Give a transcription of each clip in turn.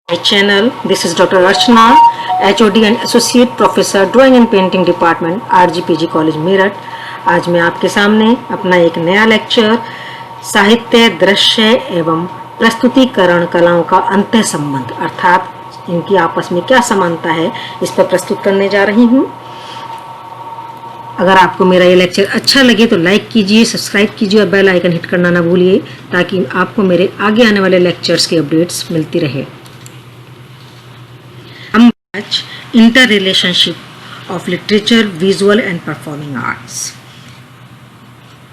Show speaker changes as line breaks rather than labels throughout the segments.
My channel. This is Dr. Archana, HOD and Associate Professor Drawing and Painting Department, RGPG College Meerut. आज मैं आपके सामने अपना एक नया लेक्चर साहित्य, दृश्य एवं प्रस्तुतिकरण कलाओं का अंतः संबंध अर्थात इनकी आपस में क्या समानता है इस पर प्रस्तुत करने जा रही हूँ। अगर आपको मेरा ये लेक्चर अच्छा लगे तो लाइक कीजिए, सब्सक्राइब कीजिए और बेल आइकन हिट करना ना भूलिए ताकि आपको मेरे आगे आने वाले लेक्चर्स की अपडेट्स मिलती रहे। Interrelationship of literature, visual and performing arts.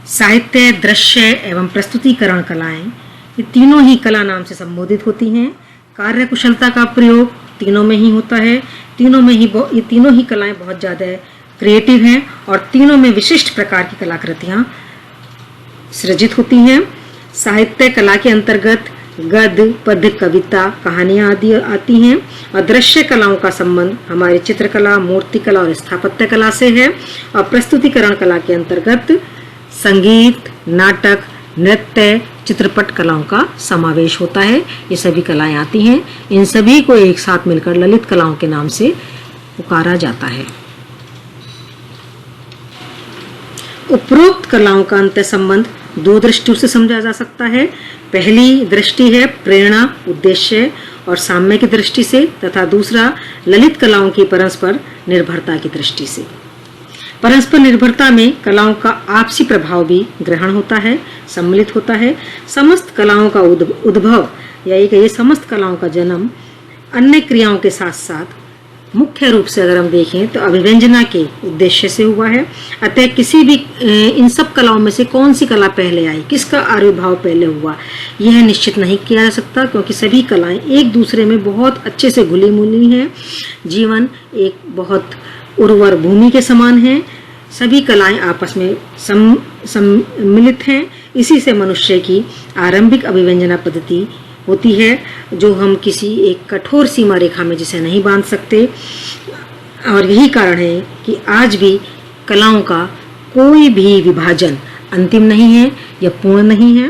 साहित्य, दृश्य एवं प्रस्तुतिकरण कलाएं ये तीनों ही कला नाम से संबोधित होती हैं। कार्य कुशलता का प्रयोग तीनों में ही होता है। ये तीनों ही कलाएं बहुत ज़्यादा क्रिएटिव हैं और तीनों में विशिष्ट प्रकार की कलाकृतियाँ सृजित होती हैं। साहित्य कला के अंतर्गत गद्य, पद्य, कविता, कहानियाँ आदि आती हैं और दृश्य कलाओं का संबंध हमारी चित्रकला, मूर्तिकला और स्थापत्य कला से है। और प्रस्तुतिकरण कला के अंतर्गत संगीत, नाटक, नृत्य, चित्रपट कलाओं का समावेश होता है। ये सभी कलाएं आती हैं। इन सभी को एक साथ मिलकर ललित कलाओं के नाम से पुकारा जाता है। उपरोक्त कलाओं का अंतः संबंध दो दृष्टियों से समझा जा सकता है। पहली दृष्टि है प्रेरणा, उद्देश्य और साम्य की दृष्टि से तथा दूसरा ललित कलाओं की परस्पर निर्भरता की दृष्टि से। परस्पर निर्भरता में कलाओं का आपसी प्रभाव भी ग्रहण होता है, सम्मिलित होता है। समस्त कलाओं का उद्भव या ये समस्त कलाओं का जन्म अन्य क्रियाओं के साथ साथ मुख्य रूप से अगर हम देखें तो अभिव्यंजना के उद्देश्य से हुआ है। अतः किसी भी इन सब कलाओं में से कौन सी कला पहले आई, किसका आविर्भाव पहले हुआ, यह निश्चित नहीं किया जा सकता क्योंकि सभी कलाएं एक दूसरे में बहुत अच्छे से घुली मिली हैं। जीवन एक बहुत उर्वर भूमि के समान है। सभी कलाएं आपस में सम्मिलित हैं। इसी से मनुष्य की आरंभिक अभिव्यंजना पद्धति होती है जो हम किसी एक कठोर सीमा रेखा में जिसे नहीं बांध सकते। और यही कारण है कि आज भी कलाओं का कोई भी विभाजन अंतिम नहीं है या पूर्ण नहीं है।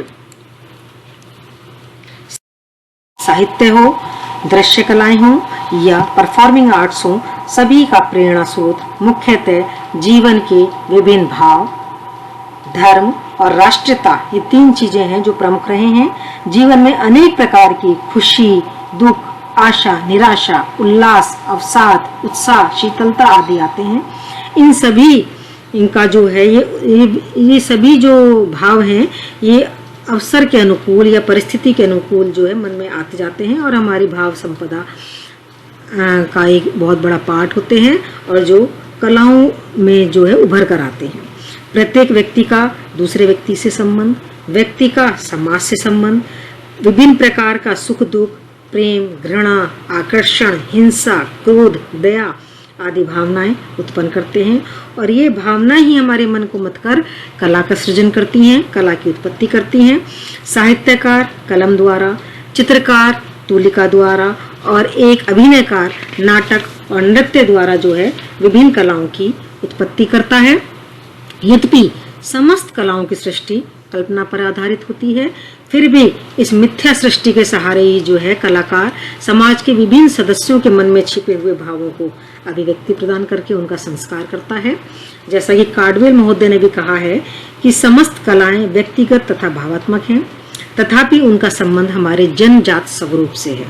साहित्य हो, दृश्य कलाएं हो या परफॉर्मिंग आर्ट्स हो, सभी का प्रेरणा स्रोत मुख्यतः जीवन के विभिन्न भाव, धर्म और राष्ट्रीयता ये तीन चीजें हैं जो प्रमुख रहे हैं। जीवन में अनेक प्रकार की खुशी, दुख, आशा, निराशा, उल्लास, अवसाद, उत्साह, शीतलता आदि आते हैं। इन सभी इनका जो है ये सभी जो भाव हैं ये अवसर के अनुकूल या परिस्थिति के अनुकूल जो है मन में आते जाते हैं और हमारी भाव संपदा का एक बहुत बड़ा पार्ट होते हैं और जो कलाओं में जो है उभर कर आते हैं। प्रत्येक व्यक्ति का दूसरे व्यक्ति से संबंध, व्यक्ति का समाज से संबंध, विभिन्न प्रकार का सुख दुख, प्रेम, घृणा, आकर्षण, हिंसा, क्रोध, दया आदि भावनाएं उत्पन्न करते हैं और ये भावनाएं ही हमारे मन को मत कर कला का सृजन करती हैं, कला की उत्पत्ति करती हैं। साहित्यकार कलम द्वारा, चित्रकार तूलिका द्वारा और एक अभिनयकार नाटक और नृत्य द्वारा जो है विभिन्न कलाओं की उत्पत्ति करता है। यद्यपि समस्त कलाओं की सृष्टि कल्पना पर आधारित होती है, फिर भी इस मिथ्या सृष्टि के सहारे ही जो है कलाकार समाज के विभिन्न सदस्यों के मन में छिपे हुए भावों को अभिव्यक्ति प्रदान करके उनका संस्कार करता है। जैसा कि कार्डवेल महोदय ने भी कहा है कि समस्त कलाएं व्यक्तिगत तथा भावात्मक हैं, तथापि उनका संबंध हमारे जन्मजात स्वरूप से है।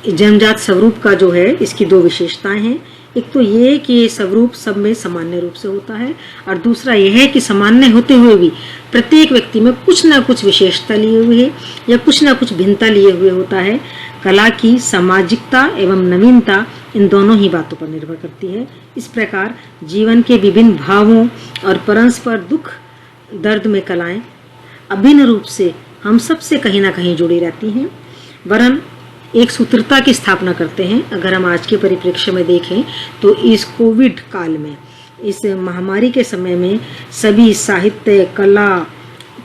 जन्मजात स्वरूप का जो है इसकी दो विशेषताएं हैं। एक तो ये कि ये स्वरूप सब में सामान्य रूप से होता है और दूसरा यह है कि सामान्य होते हुए भी प्रत्येक व्यक्ति में कुछ ना कुछ विशेषता लिए हुए है या कुछ ना कुछ भिन्नता लिए हुए होता है। कला की सामाजिकता एवं नवीनता इन दोनों ही बातों पर निर्भर करती है। इस प्रकार जीवन के विभिन्न भावों और परस्पर दुख दर्द में कलाएं अभिन्न रूप से हम सबसे कहीं ना कहीं जुड़ी रहती हैं, वरन एक सूत्रता की स्थापना करते हैं। अगर हम आज के परिप्रेक्ष्य में देखें तो इस कोविड काल में, इस महामारी के समय में सभी साहित्य, कला,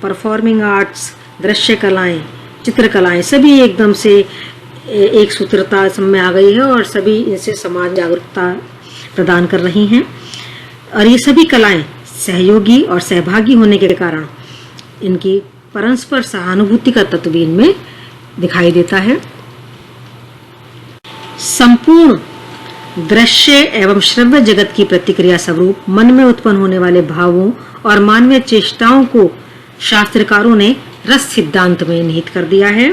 परफॉर्मिंग आर्ट्स, दृश्य कलाएं, चित्रकलाएं सभी एकदम से एक सूत्रता सब में आ गई है और सभी इनसे समाज जागरूकता प्रदान कर रही हैं। और ये सभी कलाएं सहयोगी और सहभागी होने के कारण इनकी परस्पर सहानुभूति का तत्व भी इनमें दिखाई देता है। संपूर्ण दृश्य एवं श्रव्य जगत की प्रतिक्रिया स्वरूप मन में उत्पन्न होने वाले भावों और मानवीय चेष्टाओं को शास्त्रकारों ने रस सिद्धांत में निहित कर दिया है।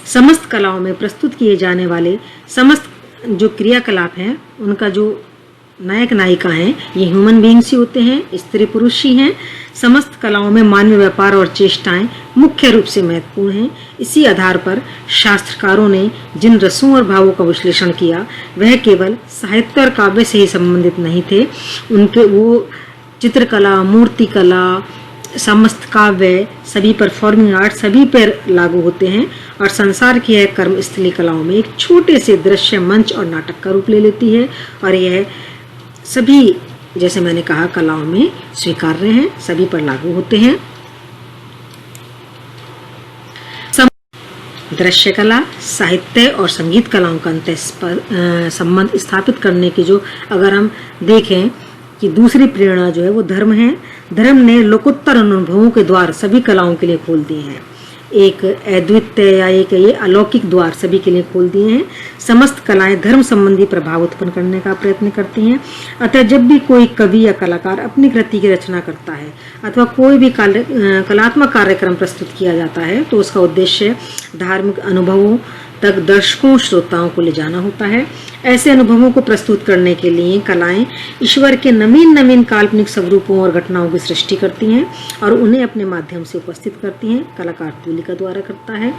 समस्त कलाओं में प्रस्तुत किए जाने वाले समस्त जो क्रियाकलाप हैं, उनका जो नायक नायिका हैं, ये ह्यूमन बीइंग्स ही होते हैं, स्त्री पुरुष ही हैं। समस्त कलाओं में मानवीय व्यापार और चेष्टाएं मुख्य रूप से महत्वपूर्ण हैं। इसी आधार पर शास्त्रकारों ने जिन रसों और भावों का विश्लेषण किया, वह केवल साहित्य और काव्य से ही संबंधित नहीं थे। उनके वो चित्रकला, मूर्तिकला, समस्त काव्य, सभी परफॉर्मिंग आर्ट सभी पर लागू होते हैं और संसार की यह कर्म स्थली कलाओं में एक छोटे से दृश्य, मंच और नाटक का रूप ले लेती है और यह सभी, जैसे मैंने कहा, कलाओं में स्वीकार्य हैं, सभी पर लागू होते हैं। दृश्य कला, साहित्य और संगीत कलाओं का अंत संबंध स्थापित करने की जो अगर हम देखें कि दूसरी प्रेरणा जो है वो धर्म है। धर्म ने लोकोत्तर अनुभवों के द्वार सभी कलाओं के लिए खोल दिए हैं। एक अद्वितीय या एक ये अलौकिक द्वार सभी के लिए खोल दिए हैं। समस्त कलाएं धर्म संबंधी प्रभाव उत्पन्न करने का प्रयत्न करती हैं। अतः जब भी कोई कवि या कलाकार अपनी कृति की रचना करता है अथवा कोई भी कलात्मक कार्यक्रम प्रस्तुत किया जाता है, तो उसका उद्देश्य धार्मिक अनुभवों तक दर्शकों, श्रोताओं को ले जाना होता है। ऐसे अनुभवों को प्रस्तुत करने के लिए कलाएं ईश्वर के नवीन नवीन काल्पनिक स्वरूपों और घटनाओं की सृष्टि करती हैं और उन्हें अपने माध्यम से उपस्थित करती हैं। कलाकार तूलिका द्वारा करता है,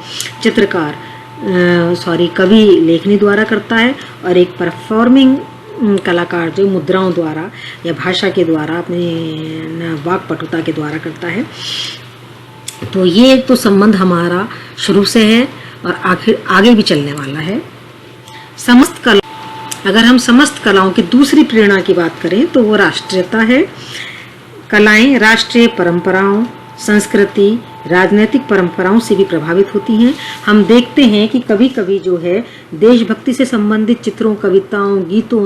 कवि लेखनी द्वारा करता है और एक परफॉर्मिंग कलाकार जो मुद्राओं द्वारा या भाषा के द्वारा, अपने वाक्पटुता के द्वारा करता है। तो ये तो संबंध हमारा शुरू से है और आगे भी चलने वाला है। अगर हम समस्त कलाओं की दूसरी प्रेरणा की बात करें तो वो राष्ट्रीयता है। कलाएं राष्ट्रीय परंपराओं, संस्कृति, राजनीतिक परंपराओं से भी प्रभावित होती हैं। हम देखते हैं कि कभी कभी जो है देशभक्ति से संबंधित चित्रों, कविताओं, गीतों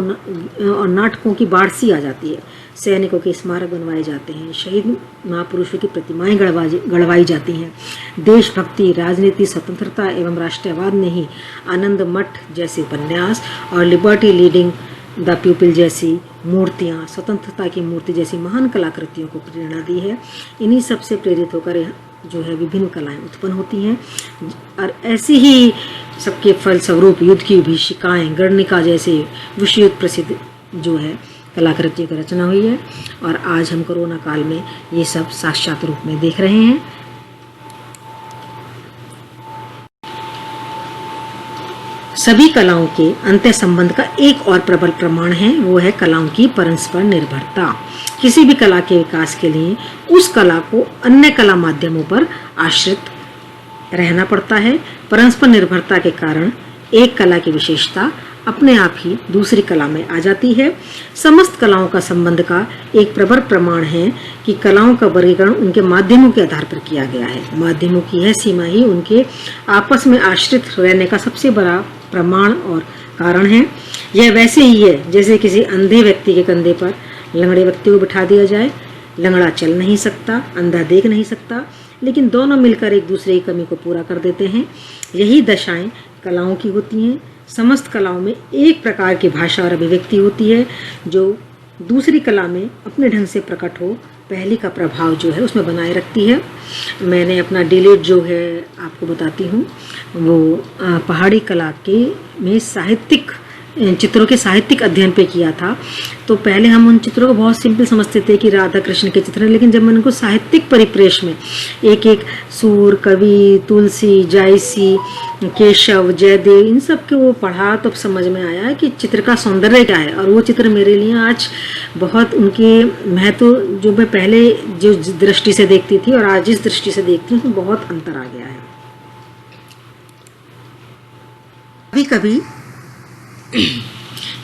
और नाटकों की बाढ़ सी आ जाती है। सैनिकों के स्मारक बनवाए जाते हैं, शहीद महापुरुषों की प्रतिमाएं गढ़वाई जाती हैं। देशभक्ति, राजनीति, स्वतंत्रता एवं राष्ट्रवाद ने ही आनंद मठ जैसे उपन्यास और लिबर्टी लीडिंग द पीपल जैसी मूर्तियाँ, स्वतंत्रता की मूर्ति जैसी महान कलाकृतियों को प्रेरणा दी है। इन्हीं सब से प्रेरित होकर जो है विभिन्न कलाएं उत्पन्न होती हैं और ऐसी ही सबके फलस्वरूप युद्ध की विभीषिकाएं, गणनिका जैसे विश्व युद्ध प्रसिद्ध जो है कलाकृतियों की रचना हुई है और आज हम कोरोना काल में ये सब साक्षात रूप में देख रहे हैं। सभी कलाओं के अंतः संबंध का एक और प्रबल प्रमाण है, वो है कलाओं की परस्पर निर्भरता। किसी भी कला के विकास के लिए उस कला को अन्य कला माध्यमों पर आश्रित रहना पड़ता है। परस्पर निर्भरता के कारण एक कला की विशेषता अपने आप ही दूसरी कला में आ जाती है। समस्त कलाओं का संबंध का एक प्रबल प्रमाण है कि कलाओं का वर्गीकरण उनके माध्यमों के आधार पर किया गया है। माध्यमों की यह सीमा ही उनके आपस में आश्रित रहने का सबसे बड़ा प्रमाण और कारण है। यह वैसे ही है जैसे किसी अंधे व्यक्ति के कंधे पर लंगड़े व्यक्ति को बिठा दिया जाए। लंगड़ा चल नहीं सकता, अंधा देख नहीं सकता, लेकिन दोनों मिलकर एक दूसरे की कमी को पूरा कर देते हैं। यही दशाएं कलाओं की होती हैं। समस्त कलाओं में एक प्रकार की भाषा और अभिव्यक्ति होती है जो दूसरी कला में अपने ढंग से प्रकट हो, पहली का प्रभाव जो है उसमें बनाए रखती है। मैंने अपना डिलीट जो है आपको बताती हूँ, वो पहाड़ी कला के में साहित्यिक चित्रों के साहित्यिक अध्ययन पे किया था। तो पहले हम उन चित्रों को बहुत सिंपल समझते थे कि राधा कृष्ण के चित्र हैं, लेकिन जब मैंने उनको साहित्यिक परिप्रेक्ष्य में एक एक सूर, कवि, तुलसी, जायसी, केशव, जयदेव, इन सब के वो पढ़ा तो समझ में आया कि चित्र का सौंदर्य क्या है। और वो चित्र मेरे लिए आज बहुत उनके महत्व, जो मैं पहले जो दृष्टि से देखती थी और आज जिस दृष्टि से देखती हूँ, उसमें बहुत अंतर आ गया है। कभी कभी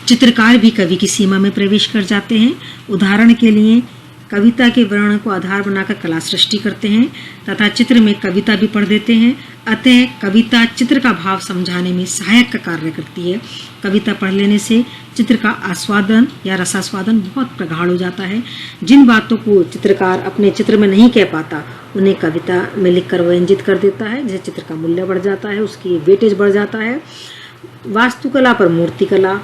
चित्रकार भी कवि की सीमा में प्रवेश कर जाते हैं। उदाहरण के लिए कविता के वर्ण को आधार बनाकर कला सृष्टि करते हैं तथा चित्र में कविता भी पढ़ देते हैं। अतः कविता चित्र का भाव समझाने में सहायक का कार्य करती है। कविता पढ़ लेने से चित्र का आस्वादन या रसास्वादन बहुत प्रगाढ़ हो जाता है। जिन बातों को चित्रकार अपने चित्र में नहीं कह पाता, उन्हें कविता में लिखकर व्यंजित कर देता है, जिससे चित्र का मूल्य बढ़ जाता है, उसकी वेटेज बढ़ जाता है। वास्तुकला पर मूर्तिकला,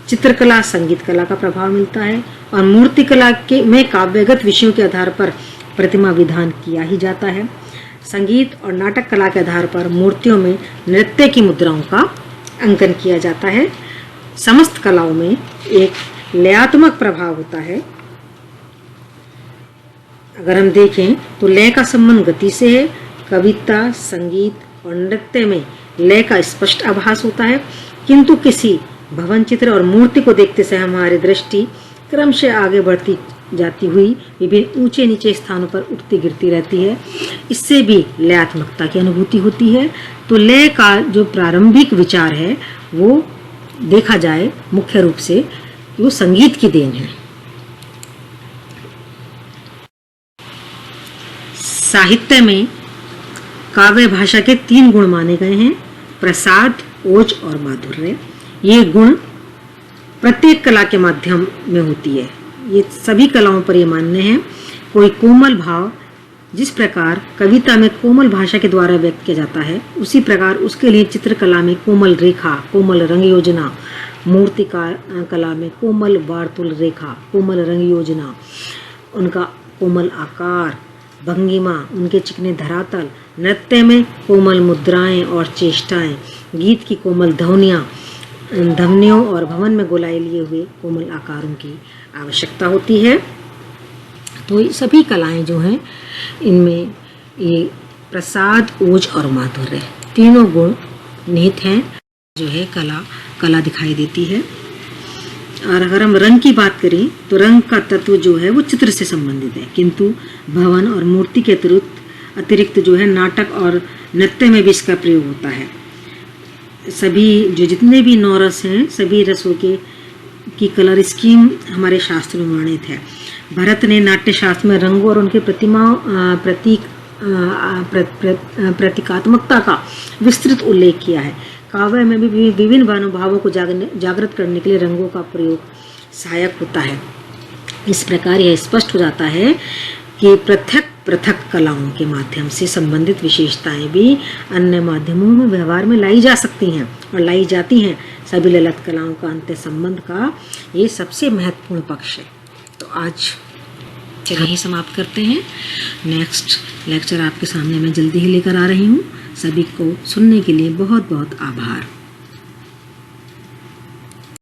चित्रकला, संगीत कला का प्रभाव मिलता है और मूर्तिकला के में काव्यगत विषयों के आधार पर प्रतिमा विधान किया ही जाता है। संगीत और नाटक कला के आधार पर मूर्तियों में नृत्य की मुद्राओं का अंकन किया जाता है। समस्त कलाओं में एक लयात्मक प्रभाव होता है। अगर हम देखें तो लय का संबंध गति से है। कविता, संगीत और नृत्य में लय का स्पष्ट आभास होता है, किंतु किसी भवन चित्र और मूर्ति को देखते से हमारी दृष्टि क्रमशः आगे बढ़ती जाती हुई विभिन्न ऊंचे नीचे स्थानों पर उठती गिरती रहती है। इससे भी लयात्मकता की अनुभूति होती है। तो लय का जो प्रारंभिक विचार है वो देखा जाए मुख्य रूप से वो संगीत की देन है। साहित्य में काव्य भाषा के 3 गुण माने गए हैं, प्रसाद, ओज और माधुर्य। ये गुण प्रत्येक कला के माध्यम में होती है। ये सभी कलाओं पर ये मान्य है। कोई कोमल भाव जिस प्रकार कविता में कोमल भाषा के द्वारा व्यक्त किया जाता है, उसी प्रकार उसके लिए चित्रकला में कोमल रेखा, कोमल रंग योजना, मूर्ति कला में कोमल वार्तुल रेखा, कोमल रंग योजना, उनका कोमल आकार, भंगिमा, उनके चिकने धरातल, नृत्य में कोमल मुद्राएं और चेष्टाएं, गीत की कोमल ध्वनियों और भवन में गोलाई लिए हुए कोमल आकारों की आवश्यकता होती है। तो ये सभी कलाएं जो हैं इनमें ये प्रसाद, ओज और माधुर्य तीनों गुण निहित हैं। जो है कला दिखाई देती है। और अगर हम रंग की बात करें तो रंग का तत्व जो है वो चित्र से संबंधित है, किंतु भवन और मूर्ति के अतिरिक्त जो है नाटक और नृत्य में भी इसका प्रयोग होता है। सभी जितने भी 9 रस हैं, सभी रसों की कलर स्कीम हमारे शास्त्र में वर्णित है। भरत ने नाट्य शास्त्र में रंगों और उनके प्रतीकात्मकता का विस्तृत उल्लेख किया है। काव्य में भी विभिन्न भावों को जागृत करने के लिए रंगों का प्रयोग सहायक होता है। इस प्रकार यह स्पष्ट हो जाता है कि पृथक कलाओं के माध्यम से संबंधित विशेषताएं भी अन्य माध्यमों में व्यवहार में लाई जा सकती हैं और लाई जाती हैं। सभी ललित कलाओं का अंत्य संबंध का ये सबसे महत्वपूर्ण पक्ष है। तो आज चलिए यही समाप्त करते हैं। नेक्स्ट लेक्चर आपके सामने मैं जल्दी ही लेकर आ रही हूँ। सभी को सुनने के लिए बहुत बहुत आभार।